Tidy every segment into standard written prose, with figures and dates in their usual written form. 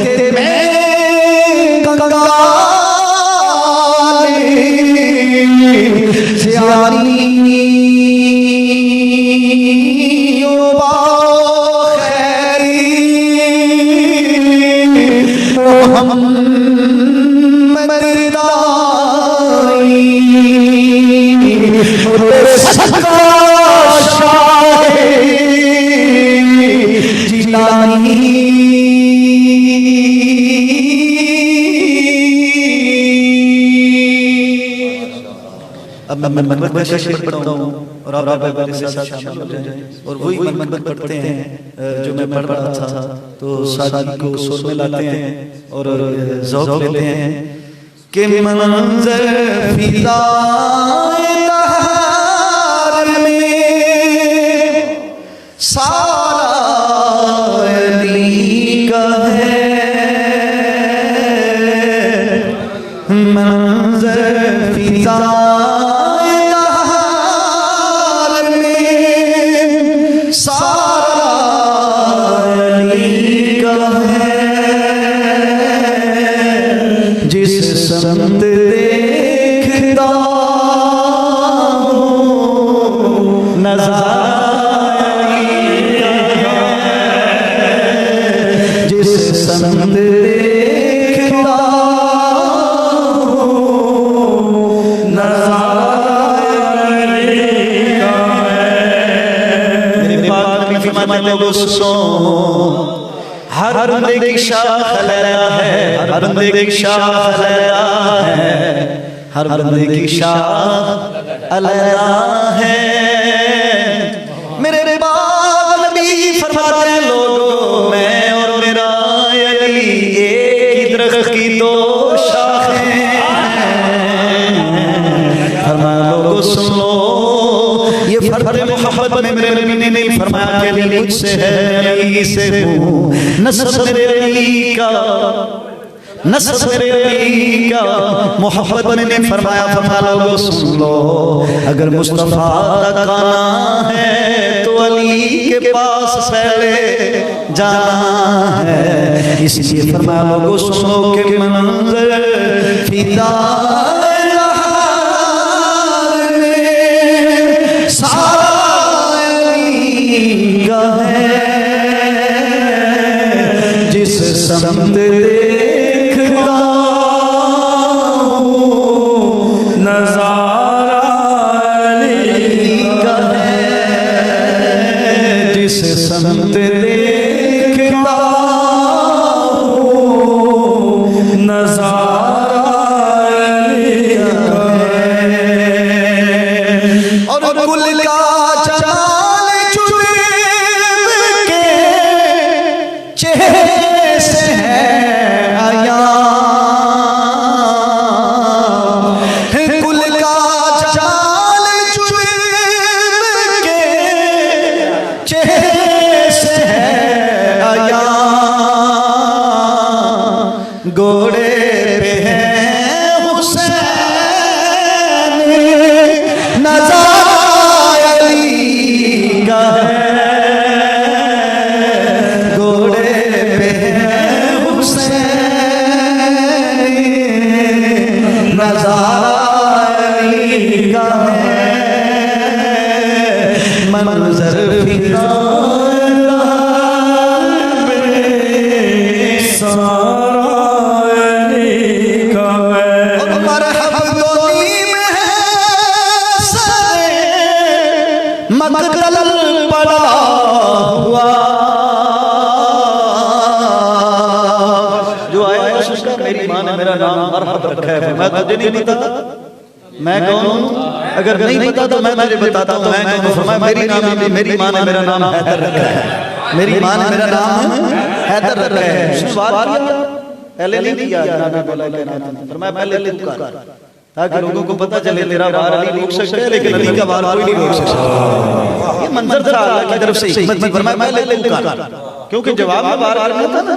कि मैं कंगाली सियानी अब मैं मनमत शेर पढ़ता हूँ और आप मेरे साथ शामिल हो जाएं और वही मनमत पढ़ते हैं जो मैं पढ़ रहा था। तो शादी को सुर में लाते हैं और ज़ौक़ लेते हैं कि मंज़र फ़िज़ाए तहार में सारा अली का है, मंज़र फ़िज़ाए संत देखता हूँ नज़ारा जिस संत देखता हूँ नज़ारा मेरे पाक में फरमाते लोगों सुनो, हर बंदे की शाख लया है, हर बंदे की शाख लया है, हर बंदे की शाख लया है। मेरे बाग नबी फरमाते हैं लोगों, मैं और मेरा अली एक ही दरख्त की दो शाखें हैं। फरमाया लोगों सुन लो, ये फर्द मोहब्बत में मेरे नबी ने नहीं फरमाया कि अली मुझसे है, अली से हूँ, नस्ब मेरे अली का, नस्ब मेरे अली का। मोहब्बत में नहीं फरमाया, फरमाया लोगों सुन लो, अगर मुस्तफा तक आना है तो अली के पास पहले जाना है। इसलिए फरमाया लोगों सुनो कि मंज़र फ़िज़ा संत देखता हूँ नज़ारा अली का है, जिस संत देखता हूँ नज़ारा अली का है। और गुल का चाल चुन के चेहरे घोड़े पे है हुसैन, नज़ारा अली का है। घोड़े पे है हुसैन, नज़ारा अली का है। मंज़र फ़िज़ा मकदल पड़ा हुआ जो आया उसका मेरी माँ ने मेरा नाम मरहब रखा है। मैं तुझे नहीं पता मैं कौन हूँ, अगर नहीं पता तो मैं तुझे बताता हूँ मैं कौन हूँ। फरमाया मेरी माँ ने मेरा नाम हैदर रखा है, मेरी माँ ने मेरा नाम हैदर रखा है। उसने बात पहले नहीं किया, फरमाया पहले तू कर, ताकि लोगों को पता चले तेरा बार अली रोक सकता है लेकिन अली का बार कोई नहीं रोक सकता। ये मंजर था अल्लाह की तरफ से हिकमत में। फरमाया पहले तू कर, क्योंकि जवाब में बार आना था ना,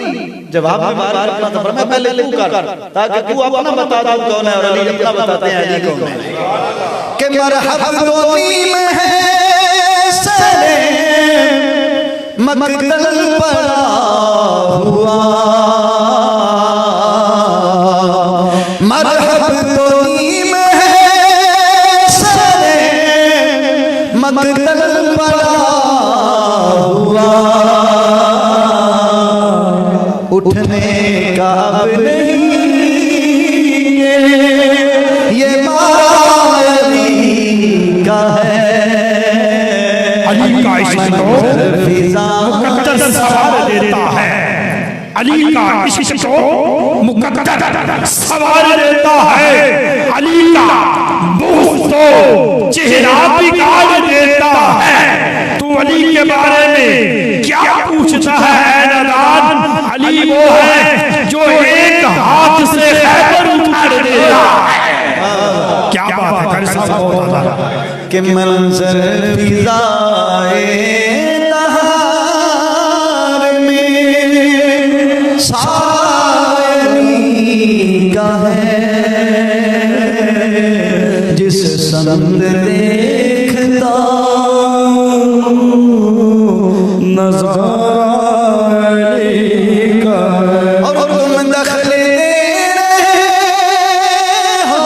जवाब में बार आना था। फरमाया पहले तू कर, ताकि तू अपना बता दो कौन है और अली अपना बताते हैं अली कौन है। कि मरहब रोनी में है सरे मकदल पड़ा हुआ उठने का अब नहीं, ये माली का है। अली का इश्क तो मुकद्दर सवार देता है, अली का इश्क तो मुकद्दर सवार देता है, अली का बुग़्ज़ तो चेहरा बिगाड़ देता है। तू अली के बारे में क्या पूछता है नादान? अली वो है जो एक हाथ से खैबर उखाड़ देता है। क्या बात है कर साहब कि मंजर फिज़ाए तहार में शायरी का है, जिस समत देखता नज़ारा का है। और तुम दखल दे रहे हो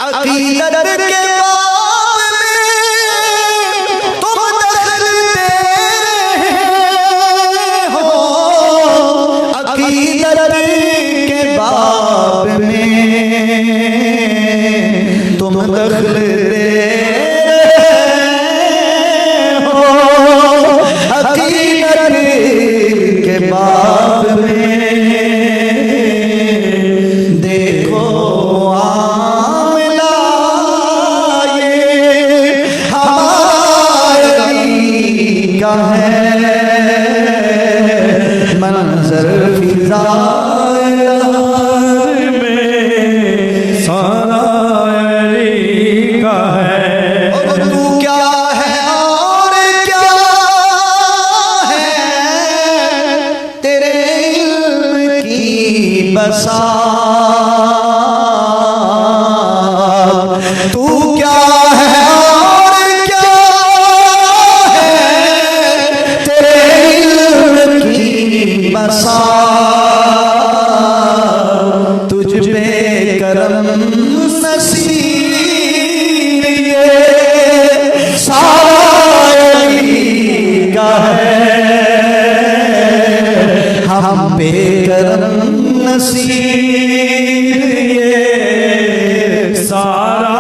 अक़ीदत के बाब में, तुम दखल दे रहे हो अक़ीदत के बाब में, तुम दखल दे बाब में। देखो आमला ये हमारी का है, मंजर फिज़ाए में सारा अली का है। और तू क्या है और क्या है, तेरे इल्म की बसात। तू क्या है और क्या है, तेरे इल्म की बसात। तुझ पे करम नसीब ये सारा अली का है, हम पे करम नसीब ये सारा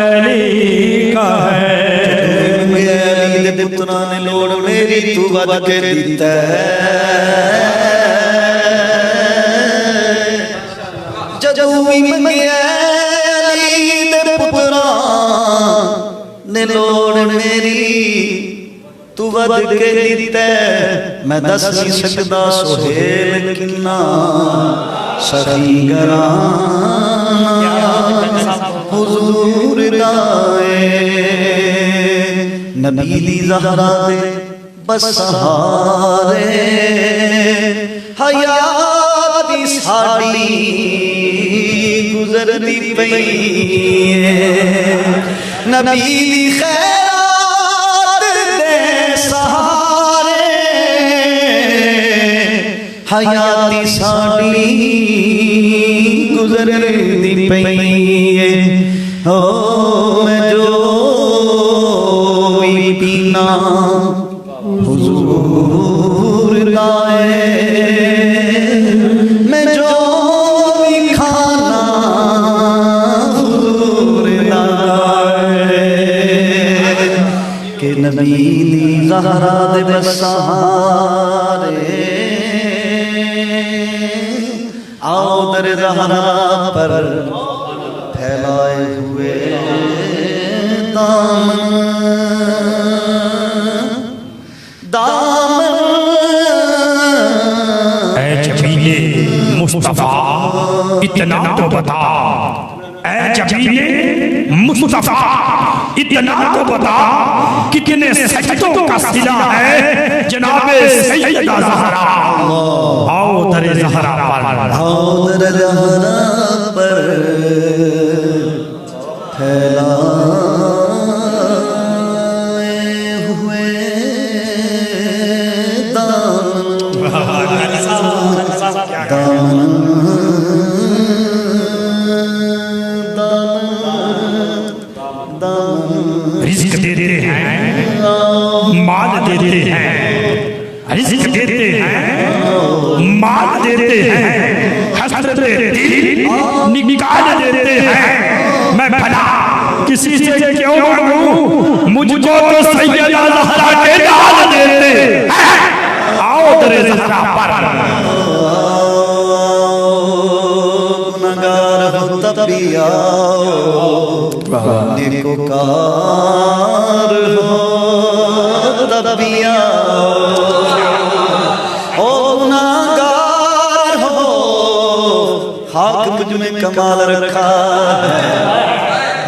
अली का है। मेरे अली दे पुत्रा ने लोड़ मेरी तू वध के दिता है, जदों भी मंगिया अली दे पुत्रा ने लोड़ मेरी तू वध के दिता। मैं दस नहीं सकदा सुहेल किन्ना सखी घराना हुजूर दाए, नबी दी ज़हरा दे बस सहारे हयात दी साडी गुजरदी पई है। नबी दी खैरात दे सहारे हयाती साडी गुजरदी पई है। हो मैं जो भी पीना हुजूर लाए, मैं जो भी खाना हुजूर लाए, कि नबी दी ज़हरा दे बसारे आओ दर ज़हरा पर फैलाए हुए दामन दामन। ऐ जमीले मुस्तफा इतना तो बता, ऐ जमीले मुस्तफा इतना तो बता, कितने सजदों का सिला है जनाबे सैयदा ज़हरा। आओ दर ज़हरा पर, आओ दर ज़हरा पर फैलाए हुए रिज़्क़ देते हैं, माल देते हैं, रिज़्क़ देते हैं, मार देते हैं, हसरते दिल निकाल देते हैं। मैं भला किसी से क्यों मांगूं, मुझको तो सैयदा ज़हरा के डाल देते हैं। आओ दरे ज़हरा पर गुनहगार हो तब भी आओ, नेकोकार हो तब भी आओ। ओ गुनहगार हो, हाक मुझ में कमाल रखा है,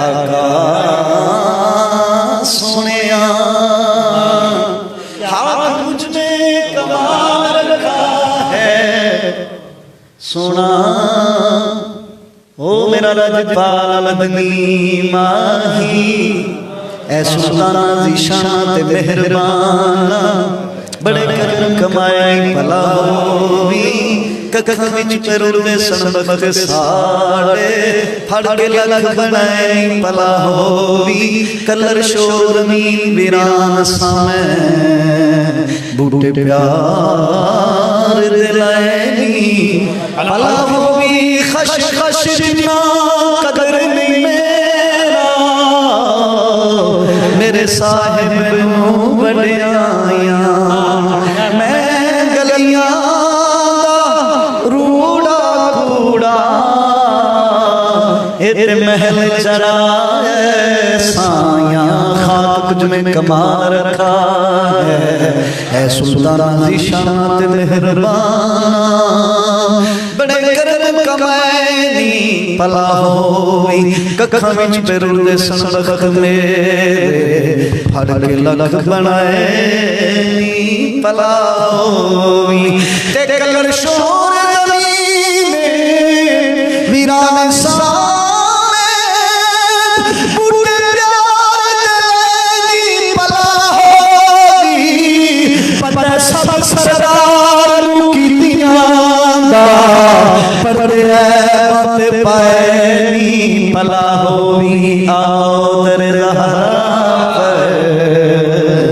आका सुनिया हाक मुझ में कमाल रखा है, सुना ओ मेरा राजपाल मदनी माही, ऐ सुल्ताना ज़ीशान ते मेहरबाना, बड़े करम कमाए भला होवी, कख विच पेरुदे सनबत साड़े, फड़ के लख बनाए भला होवी, कलर शोर मीन वीरान सामे, बूटे प्यार दिलाएनी भला होवी, खश खश जिन्ना कदर नहीं मेरा, मेरे साहिब नू वड्याइयां, मैं गलियां रूड़ा कूड़ा, इधर महल चढ़ाए साया, खाक तुझ में कमाल रखा है सुल्ताना ज़ीशान ते मेहरबान, बड़े करम कमाएनी भला होवी, कखां विच पेरुदे सनबत मेरे, फड़ के लख बनाएनी भला होवी, ते कलर शोर ज़मीन वीरान सामे, बूटे प्यार दिलाएनी भला होवी, पता सब सरदार कीतियां दा, परदे मत पाएनी भला होवी, आओ दरे ज़हरा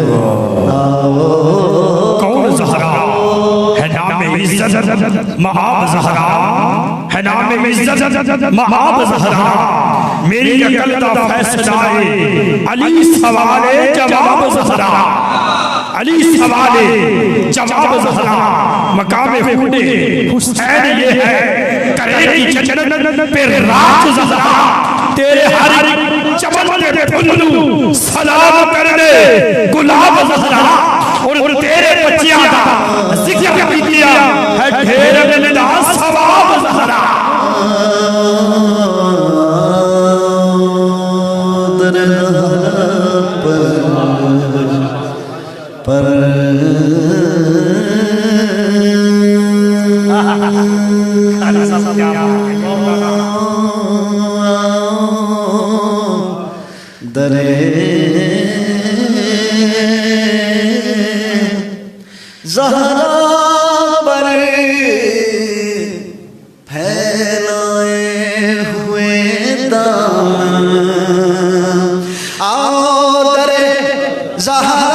पर आओ। कौन ज़हरा है नाम इज्जत महाब ज़हरा, है नाम इज्जत महाब ज़हरा, मेरी अकल का फैसला है, अली सवाले जवाब ज़हरा, अली सवाले जवाब ज़हरा, मकाम खुदे हुसैन ये है, करेगी जन्नत पे रात ज़हरा, तेरे हर चमन पे फुल्लू सलाम कर दे गुलाब ज़हरा, और तेरे बच्चियां का जिक्र भी किया है ढेर मिलना सवाब ज़हरा। पर दरे ज़हरा पर फैलाए हुए दामन, आओ दरे ज़हरा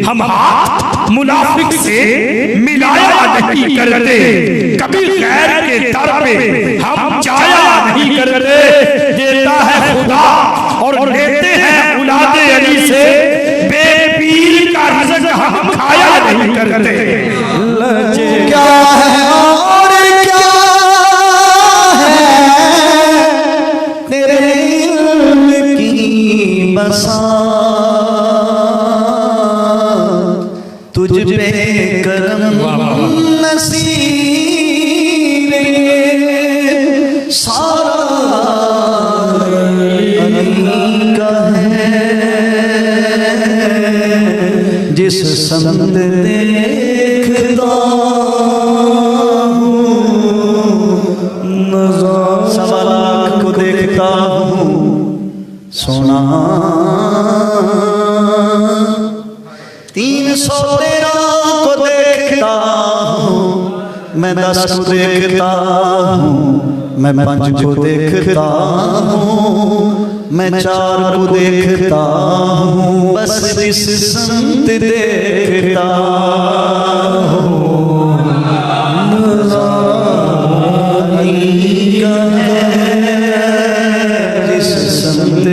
हम हाथ मुनाफिक से मिलाया नहीं करते, कभी गैर के दर पे हम जाया नहीं करते। देता है खुदा और बसा तुझ पे करम नसीब सारा अली का है। जिस संत देखता सवा लाख को देखता हूँ सोना 313 को देखता हूँ मैं 10 को देखता हूँ मैं 5 को देखता हूँ मैं 4 को देखता हूँ बस जिस संत देखता हूँ जिस संत